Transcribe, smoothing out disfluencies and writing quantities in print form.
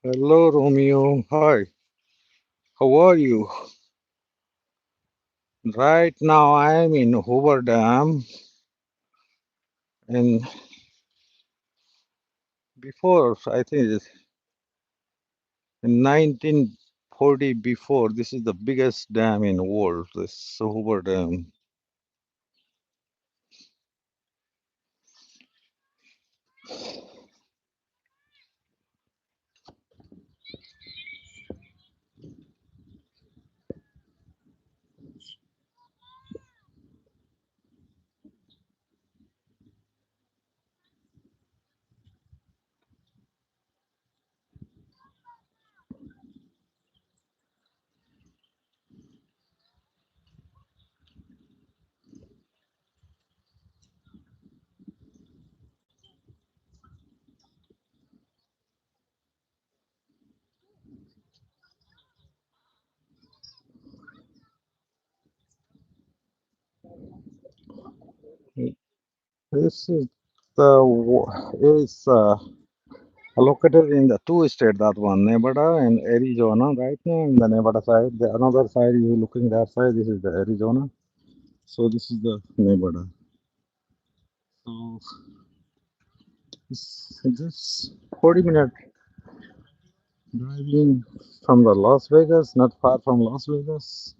Hello, Romeo. Hi, how are you? Right now, I am in Hoover Dam, and before, I think it's in 1940, before, this is the biggest dam in the world, this Hoover Dam. This is is located in the two states, that one, Nevada and Arizona. Right now, in the Nevada side, the another side, you looking that side, this is the Arizona. So this is the Nevada. So it's just 40 minutes driving from the Las Vegas, not far from Las Vegas.